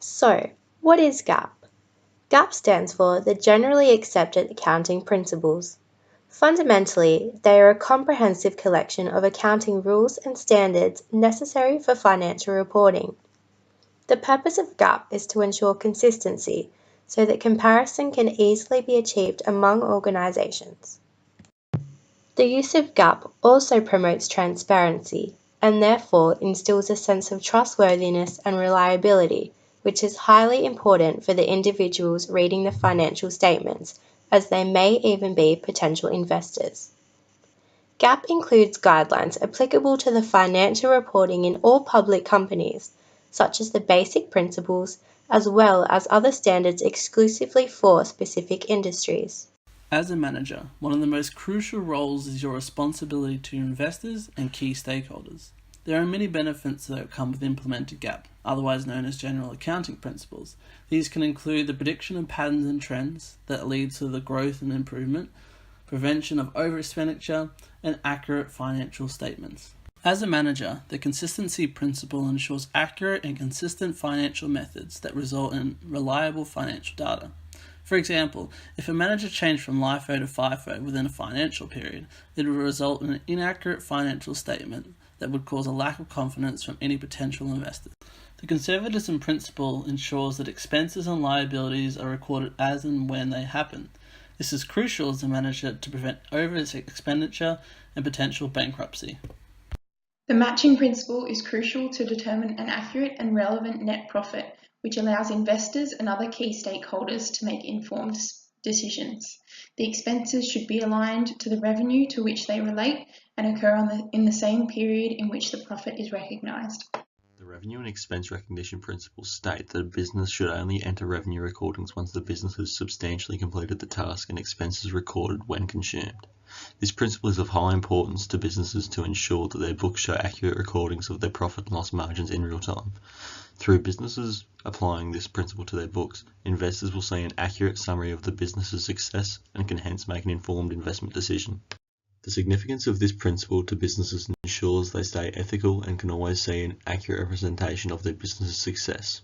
So, what is GAAP? GAAP stands for the Generally Accepted Accounting Principles. Fundamentally, they are a comprehensive collection of accounting rules and standards necessary for financial reporting. The purpose of GAAP is to ensure consistency so that comparison can easily be achieved among organizations. The use of GAAP also promotes transparency and therefore instills a sense of trustworthiness and reliability, which is highly important for the individuals reading the financial statements, as they may even be potential investors. GAAP includes guidelines applicable to the financial reporting in all public companies, such as the basic principles, as well as other standards exclusively for specific industries. As a manager, one of the most crucial roles is your responsibility to investors and key stakeholders. There are many benefits that come with implemented GAAP, otherwise known as general accounting principles. These can include the prediction of patterns and trends that lead to the growth and improvement, prevention of over-expenditure, and accurate financial statements. As a manager, the consistency principle ensures accurate and consistent financial methods that result in reliable financial data. For example, if a manager changed from LIFO to FIFO within a financial period, it would result in an inaccurate financial statement that would cause a lack of confidence from any potential investors. The conservatism principle ensures that expenses and liabilities are recorded as and when they happen. This is crucial as a manager to prevent over-expenditure and potential bankruptcy. The matching principle is crucial to determine an accurate and relevant net profit, which allows investors and other key stakeholders to make informed decisions. The expenses should be aligned to the revenue to which they relate and occur in the same period in which the profit is recognised. The revenue and expense recognition principles state that a business should only enter revenue recordings once the business has substantially completed the task and expenses recorded when consumed. This principle is of high importance to businesses to ensure that their books show accurate recordings of their profit and loss margins in real time. Through businesses applying this principle to their books, investors will see an accurate summary of the business's success and can hence make an informed investment decision. The significance of this principle to businesses ensures they stay ethical and can always see an accurate representation of their business's success.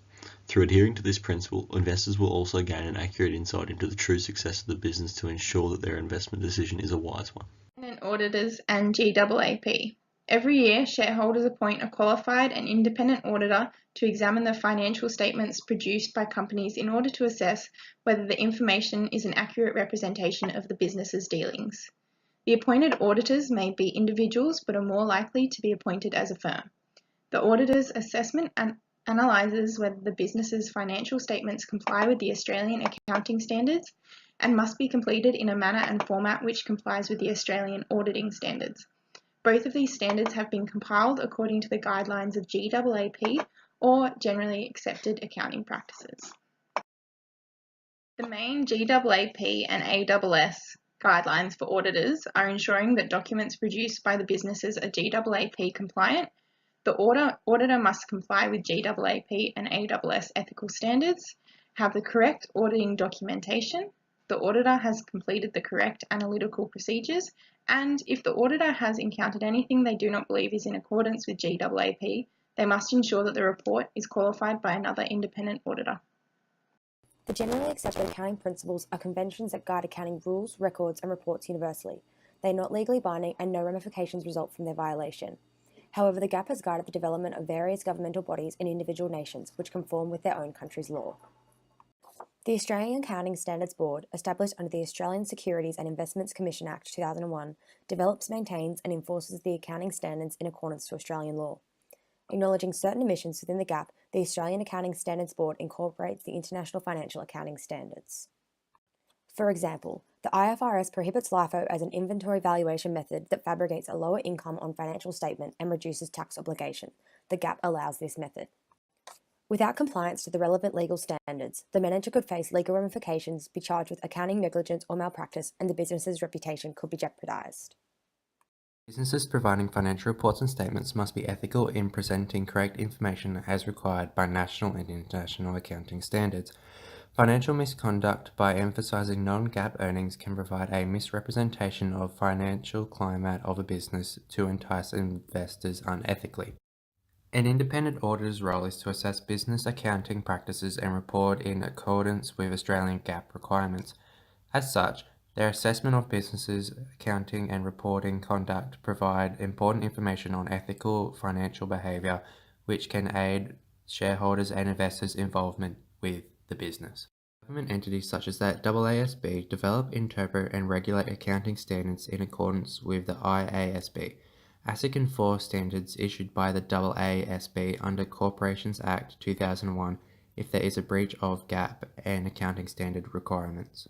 Through adhering to this principle, investors will also gain an accurate insight into the true success of the business to ensure that their investment decision is a wise one. Independent auditors and GAAP. Every year, shareholders appoint a qualified and independent auditor to examine the financial statements produced by companies in order to assess whether the information is an accurate representation of the business's dealings. The appointed auditors may be individuals but are more likely to be appointed as a firm. The auditor's assessment analyses whether the business's financial statements comply with the Australian accounting standards and must be completed in a manner and format which complies with the Australian auditing standards. Both of these standards have been compiled according to the guidelines of GAAP or Generally Accepted Accounting Practices. The main GAAP and ASS guidelines for auditors are ensuring that documents produced by the businesses are GAAP compliant. The auditor must comply with GAAP and ASS ethical standards, have the correct auditing documentation, the auditor has completed the correct analytical procedures, and if the auditor has encountered anything they do not believe is in accordance with GAAP, they must ensure that the report is qualified by another independent auditor. The generally accepted accounting principles are conventions that guide accounting rules, records, and reports universally. They are not legally binding and no ramifications result from their violation. However, the GAAP has guided the development of various governmental bodies in individual nations which conform with their own country's law. The Australian Accounting Standards Board, established under the Australian Securities and Investments Commission Act 2001, develops, maintains, and enforces the accounting standards in accordance to Australian law. Acknowledging certain omissions within the GAAP, the Australian Accounting Standards Board incorporates the International Financial Accounting Standards. For example, the IFRS prohibits LIFO as an inventory valuation method that fabricates a lower income on financial statement and reduces tax obligation. The GAAP allows this method. Without compliance to the relevant legal standards, the manager could face legal ramifications, be charged with accounting negligence or malpractice, and the business's reputation could be jeopardized. Businesses providing financial reports and statements must be ethical in presenting correct information as required by national and international accounting standards. Financial misconduct by emphasizing non-GAAP earnings can provide a misrepresentation of financial climate of a business to entice investors unethically. An independent auditor's role is to assess business accounting practices and report in accordance with Australian GAAP requirements. As such, their assessment of businesses' accounting and reporting conduct provide important information on ethical financial behaviour, which can aid shareholders and investors' involvement with the business. Government entities such as that AASB develop, interpret and regulate accounting standards in accordance with the IASB. ASIC enforce standards issued by the AASB under Corporations Act 2001 if there is a breach of GAAP and accounting standard requirements.